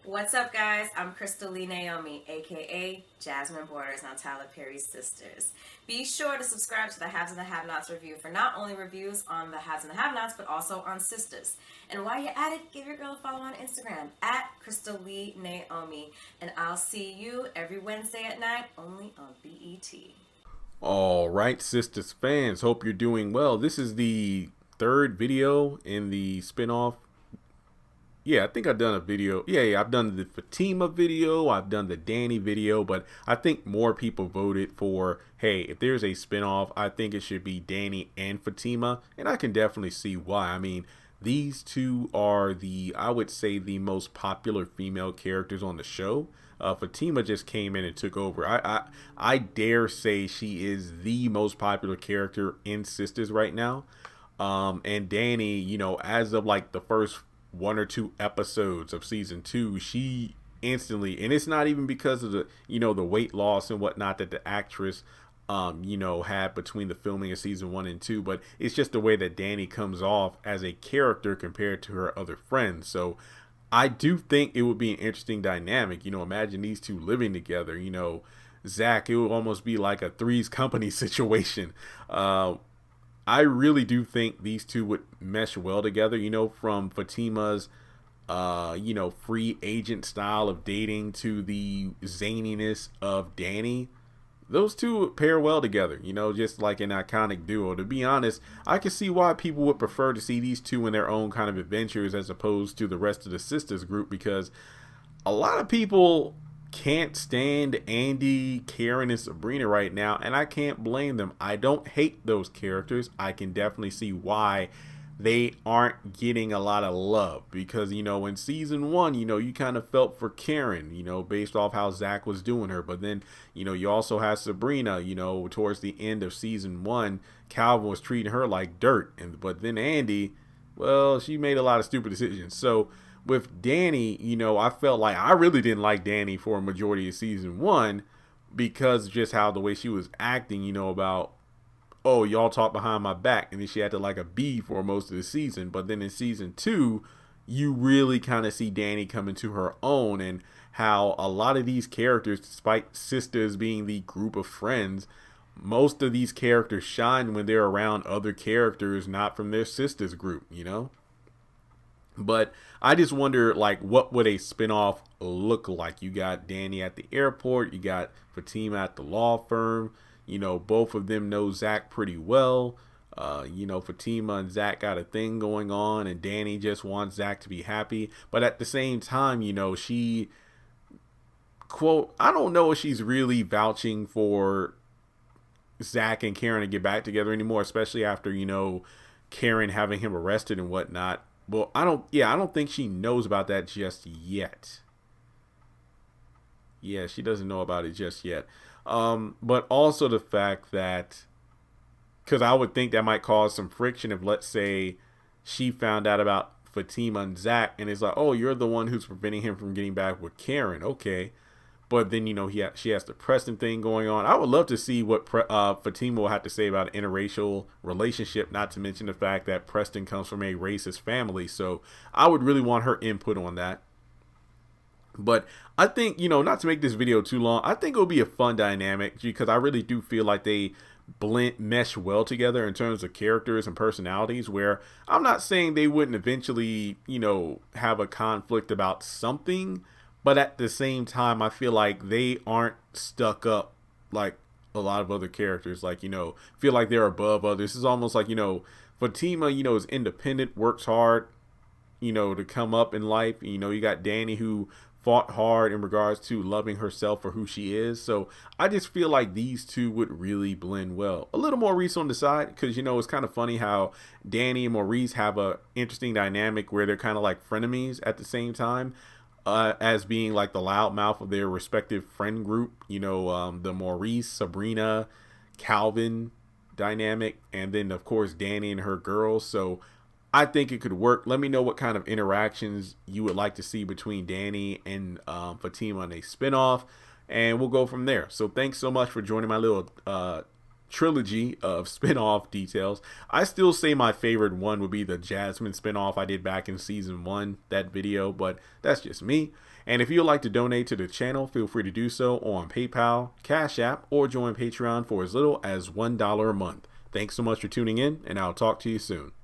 What's up, guys? I'm Crystal Lee Naomi, aka Jasmine Borders on Tyler Perry's Sisters. Be sure to subscribe to the Haves and the Have-Nots review for not only reviews on the Haves and the Have-Nots, but also on Sisters. And while you're at it, give your girl a follow on Instagram at Crystal Lee Naomi. And I'll see you every Wednesday at 9, only on BET. All right, Sistas fans, hope you're doing well. This is the third video in the spinoff. Yeah, I think I've done a video. Yeah, I've done the Fatima video. I've done the Danni video, but I think more people voted for, hey, if there's a spinoff, I think it should be Danni and Fatima. And I can definitely see why. I mean, these two are I would say, the most popular female characters on the show. Fatima just came in and took over. I dare say she is the most popular character in Sisters right now. And Danni, as of like the first one or two episodes of season 2, she instantly, and it's not even because of the weight loss and whatnot that the actress had between the filming of season 1 and 2, but it's just the way that Danni comes off as a character compared to her other friends. So I do think it would be an interesting dynamic. Imagine these two living together. Zach, it would almost be like a Three's Company situation. I really do think these two would mesh well together, from Fatima's, free agent style of dating to the zaniness of Danni. Those two would pair well together, just like an iconic duo. To be honest, I can see why people would prefer to see these two in their own kind of adventures as opposed to the rest of the Sisters group, because a lot of people can't stand Andy, Karen, and Sabrina right now, and I can't blame them. I don't hate those characters. I can definitely see why they aren't getting a lot of love, because in season 1, you kind of felt for Karen, based off how Zach was doing her. But then you also have Sabrina, towards the end of season 1, Calvin was treating her like dirt, but then Andy, well, she made a lot of stupid decisions. So with Danni, I felt like I really didn't like Danni for a majority of season 1, because just how the way she was acting, about, oh, y'all talk behind my back, and then she acted like a bee for most of the season. But then in season 2, you really kind of see Danni come into her own, and how a lot of these characters, despite Sisters being the group of friends, most of these characters shine when they're around other characters not from their Sisters group. But I just wonder, like, what would a spinoff look like? You got Danni at the airport. You got Fatima at the law firm. Both of them know Zach pretty well. Fatima and Zach got a thing going on, and Danni just wants Zach to be happy. But at the same time, she, quote, I don't know if she's really vouching for Zach and Karen to get back together anymore, especially after, Karen having him arrested and whatnot. Well, I don't think she knows about that just yet. Yeah, she doesn't know about it just yet. But also the fact that, because I would think that might cause some friction if, let's say, she found out about Fatima and Zach, and it's like, oh, you're the one who's preventing him from getting back with Karen. Okay. But then, she has the Preston thing going on. I would love to see what Fatima will have to say about an interracial relationship, not to mention the fact that Preston comes from a racist family. So I would really want her input on that. But I think, not to make this video too long, I think it'll be a fun dynamic, because I really do feel like they mesh well together in terms of characters and personalities, where I'm not saying they wouldn't eventually, have a conflict about something. But at the same time, I feel like they aren't stuck up like a lot of other characters. Like, feel like they're above others. It's almost like, Fatima, is independent, works hard, to come up in life. You got Danni, who fought hard in regards to loving herself for who she is. So I just feel like these two would really blend well. A little Maurice on the side, because, it's kind of funny how Danni and Maurice have a interesting dynamic where they're kind of like frenemies at the same time. As being like the loudmouth of their respective friend group, the Maurice, Sabrina, Calvin dynamic, and then of course Danni and her girls. So I think it could work. Let me know what kind of interactions you would like to see between Danni and Fatima on a spinoff, and we'll go from there. So thanks so much for joining my little trilogy of spin-off details. I still say my favorite one would be the Jasmine spin-off I did back in season 1, that video, but that's just me. And if you'd like to donate to the channel, feel free to do so on PayPal, Cash App, or join Patreon for as little as $1 a month. Thanks so much for tuning in, and I'll talk to you soon.